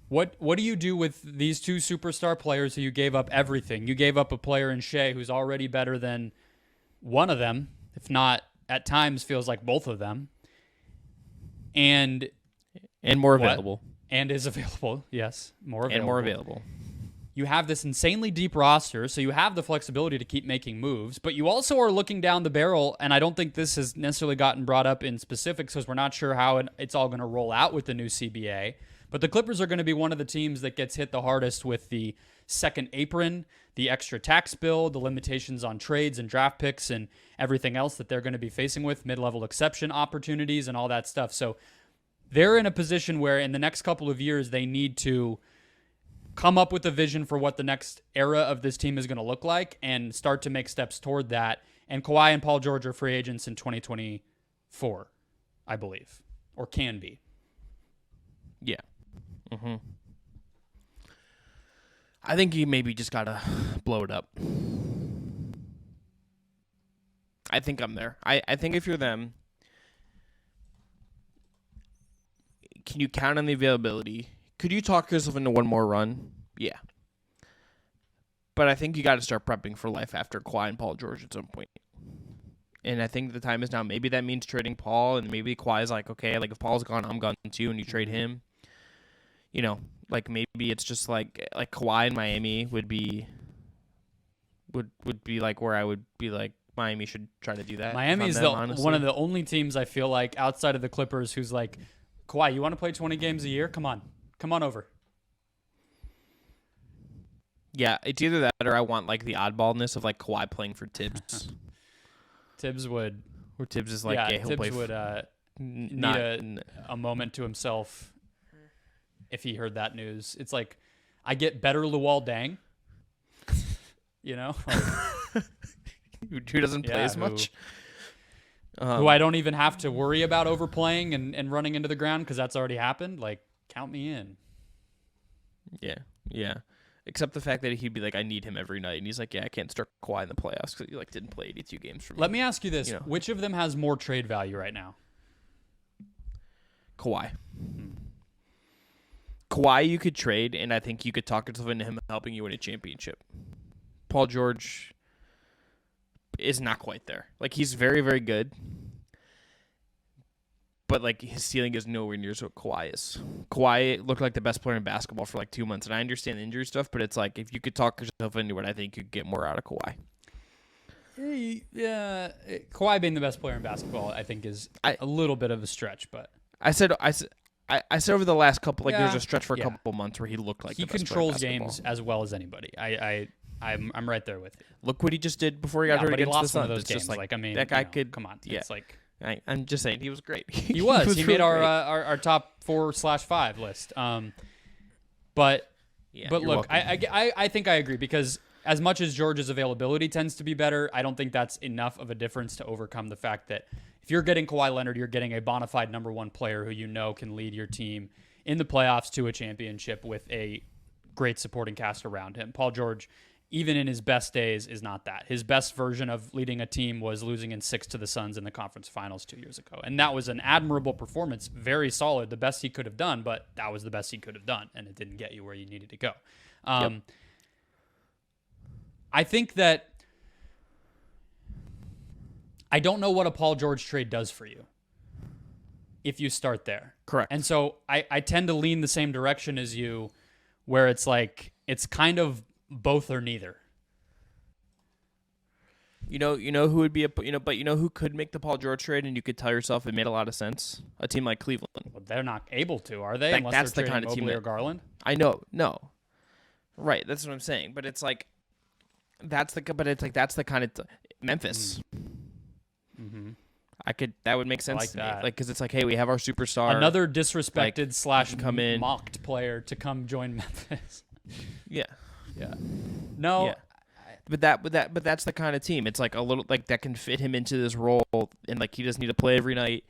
What do you do with these two superstar players who you gave up everything? You gave up a player in Shea who's already better than one of them, if not at times feels like both of them. And more available. And is available, yes. More available. And more available. You have this insanely deep roster, so you have the flexibility to keep making moves, but you also are looking down the barrel, and I don't think this has necessarily gotten brought up in specifics because we're not sure how it's all going to roll out with the new CBA. But the Clippers are going to be one of the teams that gets hit the hardest with the second apron, the extra tax bill, the limitations on trades and draft picks and everything else that they're going to be facing with, mid-level exception opportunities and all that stuff. So they're in a position where in the next couple of years they need to come up with a vision for what the next era of this team is going to look like and start to make steps toward that. And Kawhi and Paul George are free agents in 2024, I believe, or can be. Yeah. Mm-hmm. I think you maybe just got to blow it up. I think I'm there. I think if you're them, can you count on the availability? Could you talk yourself into one more run? Yeah. But I think you got to start prepping for life after Kawhi and Paul George at some point. And I think the time is now. Maybe that means trading Paul, and maybe Kawhi's like, okay, like if Paul's gone, I'm gone too, and you trade him. You know, like maybe it's just like Kawhi in Miami would be like where I would be like Miami should try to do that. Miami is one of the only teams I feel like outside of the Clippers who's like, Kawhi, you want to play 20 games a year? Come on over. Yeah, it's either that or I want like the oddballness of like Kawhi playing for Tibbs. Tibbs would. Where Tibbs is like, yeah, he'll Tibbs play would need a moment to himself if he heard that news. It's like, I get better Luol Deng. You know? Like, who doesn't play as much. Who I don't even have to worry about overplaying and running into the ground because that's already happened. Like, count me in. Yeah. Except the fact that he'd be like, I need him every night. And he's like, yeah, I can't start Kawhi in the playoffs because he like didn't play 82 games for me. Let me ask you this. Which of them has more trade value right now? Kawhi. Kawhi you could trade, and I think you could talk yourself into him helping you win a championship. Paul George is not quite there. Like, he's very, very good. But, like, his ceiling is nowhere near what Kawhi is. Kawhi looked like the best player in basketball for, like, 2 months. And I understand the injury stuff, but it's like, if you could talk yourself into it, I think you'd get more out of Kawhi. Yeah, Kawhi being the best player in basketball, I think, is a little bit of a stretch. But I said over the last couple, there's a stretch for a couple months where he looked like he the best controls player in games as well as anybody. I'm right there with you. Look what he just did before he got hurt against the Suns. One of those games. Like, I mean, that guy could come on. Yeah. It's like I'm just saying he was great. He was. He made our top 4/5 list. But look, I think I agree because as much as George's availability tends to be better, I don't think that's enough of a difference to overcome the fact that if you're getting Kawhi Leonard, you're getting a bona fide number one player who you know can lead your team in the playoffs to a championship with a great supporting cast around him. Paul George, even in his best days, is not that. His best version of leading a team was losing in 6 to the Suns in the conference finals 2 years ago. And that was an admirable performance, very solid, the best he could have done, but that was the best he could have done, and it didn't get you where you needed to go. I think that I don't know what a Paul George trade does for you if you start there. Correct. And so I tend to lean the same direction as you, where it's like it's kind of both or neither. You know who would be but you know who could make the Paul George trade, and you could tell yourself it made a lot of sense? A team like Cleveland. Well, they're not able to, are they? Unless that's they're the kind of Mobley team or Garland. I know, no, right. That's what I'm saying. But it's like that's the kind of Memphis. Mm-hmm. That would make sense like to me. that. Like, because it's like, hey, we have our superstar, another disrespected like, come in, mocked player to come join Memphis. Yeah. No. Yeah. But that's the kind of team. It's like a little like that can fit him into this role, and like he doesn't need to play every night.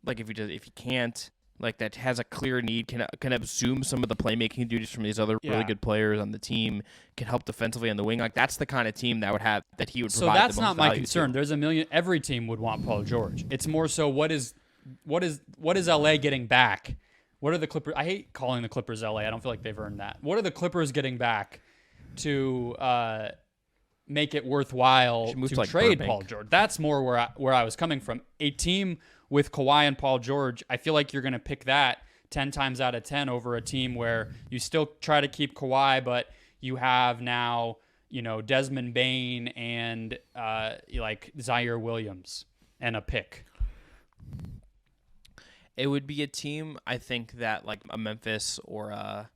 Like if he can't, like that has a clear need, can assume some of the playmaking duties from these other really good players on the team, can help defensively on the wing. Like that's the kind of team that he would provide. So that's the most not my value concern. to. There's a million. Every team would want Paul George. It's more so what is LA getting back What are the Clippers? I hate calling the Clippers LA. I don't feel like they've earned that. What are the Clippers getting back to make it worthwhile to like trade Burbank. Paul George? That's more where I was coming from. A team with Kawhi and Paul George, I feel like you're going to pick that 10 times out of 10 over a team where you still try to keep Kawhi, but you have now, Desmond Bain and like Zaire Williams and a pick. It would be a team, I think, that like a Memphis or a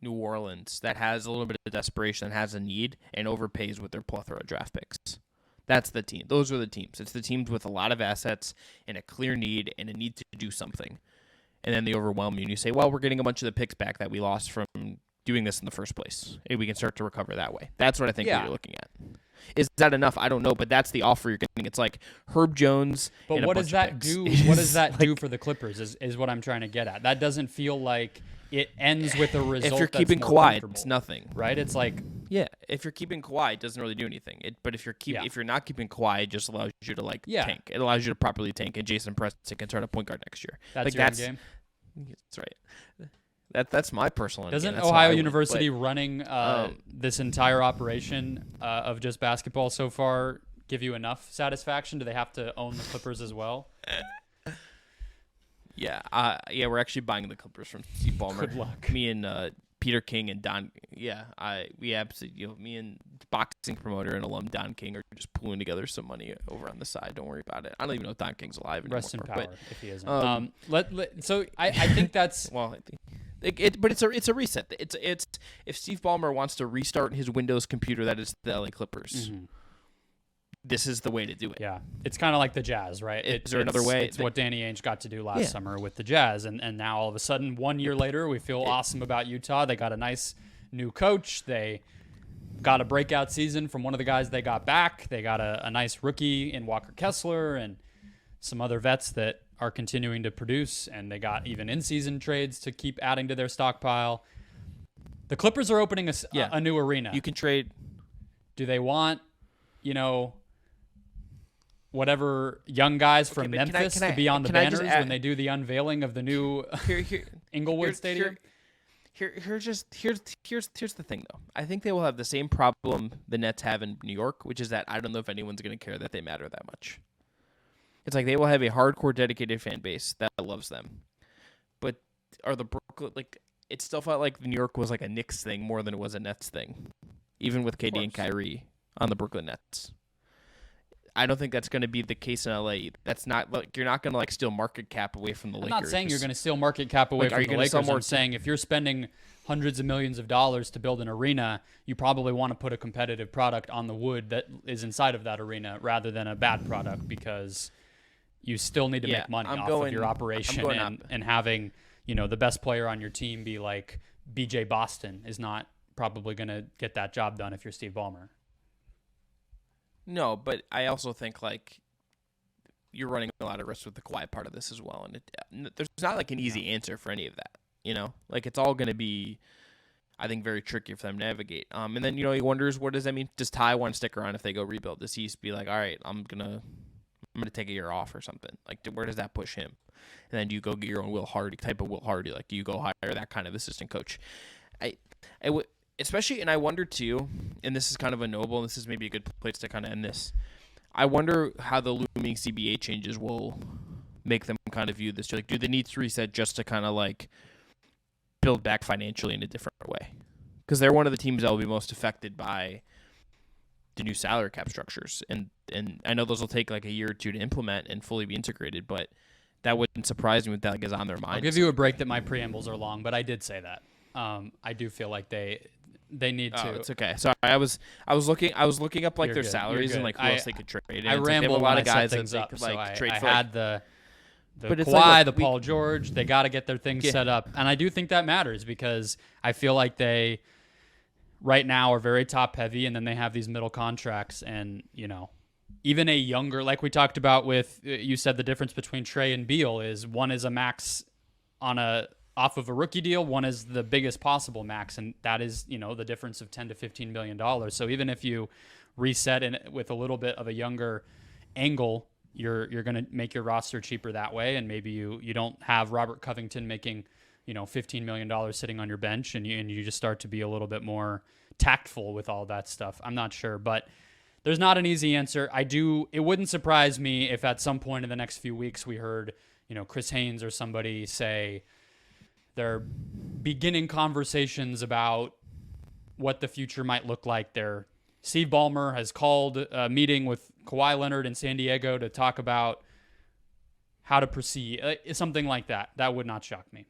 New Orleans that has a little bit of desperation and has a need and overpays with their plethora of draft picks. That's the team. Those are the teams. It's the teams with a lot of assets and a clear need and a need to do something. And then they overwhelm you and you say, well, we're getting a bunch of the picks back that we lost from doing this in the first place. And we can start to recover that way. That's what I think you're looking at. Is that enough? I don't know, but that's the offer you're getting. It's like Herb Jones. But what does that do? What does that do for the Clippers? Is what I'm trying to get at. That doesn't feel like it ends with a result. If you're keeping that's more Kawhi, it's nothing, right? It's like if you're keeping Kawhi, it doesn't really do anything. But if you're not keeping Kawhi, it just allows you to tank. It allows you to properly tank, and Jason Preston can start a point guard next year. That's your end game. That's right. That's my personal end Doesn't game. Ohio University running this entire operation of just basketball so far give you enough satisfaction? Do they have to own the Clippers as well? Yeah, we're actually buying the Clippers from Steve Ballmer. Good luck. Me and Peter King and Don. Yeah, we absolutely. Me and boxing promoter and alum Don King are just pulling together some money over on the side. Don't worry about it. I don't even know if Don King's alive anymore. Rest in power if he isn't. So I think that's well. But it's a reset. It's if Steve Ballmer wants to restart his Windows computer, that is the LA Clippers. Mm-hmm. This is the way to do it. Yeah, it's kind of like the Jazz, right? Is there another way? It's what Danny Ainge got to do last summer with the Jazz, and now all of a sudden, 1 year later, we feel awesome about Utah. They got a nice new coach. They got a breakout season from one of the guys they got back. They got a nice rookie in Walker Kessler and some other vets that are continuing to produce, and they got even in-season trades to keep adding to their stockpile. The Clippers are opening a new arena. You can trade. Do they want, whatever young guys from Memphis to be on the banners when they do the unveiling of the new Inglewood Stadium? Here's the thing, though. I think they will have the same problem the Nets have in New York, which is that I don't know if anyone's going to care that they matter that much. It's like they will have a hardcore dedicated fan base that loves them. But are the Brooklyn, it still felt like New York was like a Knicks thing more than it was a Nets thing, even with KD and Kyrie on the Brooklyn Nets. I don't think that's going to be the case in LA. That's not you're not going to steal market cap away from the Lakers. I'm not saying you're going to steal market cap away from the Lakers. I'm saying if you're spending hundreds of millions of dollars to build an arena, you probably want to put a competitive product on the wood that is inside of that arena rather than a bad product, because you still need to make money of your operation, and having, the best player on your team be like BJ Boston is not probably going to get that job done if you're Steve Ballmer. No, but I also think you're running a lot of risk with the Kawhi part of this as well, and there's not an easy answer for any of that. It's all going to be, I think, very tricky for them to navigate. And then he wonders, what does that mean? Does Ty want to stick around if they go rebuild? Does he be like, all right, I'm gonna take a year off or something? Where does that push him? And then do you go get your own Will Hardy? Do you go hire that kind of assistant coach? Especially, and I wonder too, and this is kind of a noble, and this is maybe a good place to kind of end this. I wonder how the looming CBA changes will make them kind of view this. Do they need to reset just to kind of build back financially in a different way? Because they're one of the teams that will be most affected by the new salary cap structures, and I know those will take a year or two to implement and fully be integrated, but that wouldn't surprise me if that is on their mind. I'll give you a break that my preambles are long, but I did say that. I do feel like they need to. It's okay. Sorry, I was looking up You're their good. salaries You're and good. who else they could trade. And I ramble a lot of guys things that up, they could so I trade for. had the But it's Kawhi, the Paul George. They got to get their things Yeah. set up, and I do think that matters because I feel like they right now are very top heavy, and then they have these middle contracts, and even a younger, like we talked about with, you said the difference between Trey and Beal is one is a max off of a rookie deal, one is the biggest possible max, and that is, the difference of $10 to $15 million. So even if you reset with a little bit of a younger angle, you're going to make your roster cheaper that way, and maybe you don't have Robert Covington making $15 million sitting on your bench, and you just start to be a little bit more tactful with all that stuff. I'm not sure, but there's not an easy answer. It wouldn't surprise me if at some point in the next few weeks we heard, Chris Haynes or somebody say they're beginning conversations about what the future might look like. Steve Ballmer has called a meeting with Kawhi Leonard in San Diego to talk about how to proceed. Something like that. That would not shock me.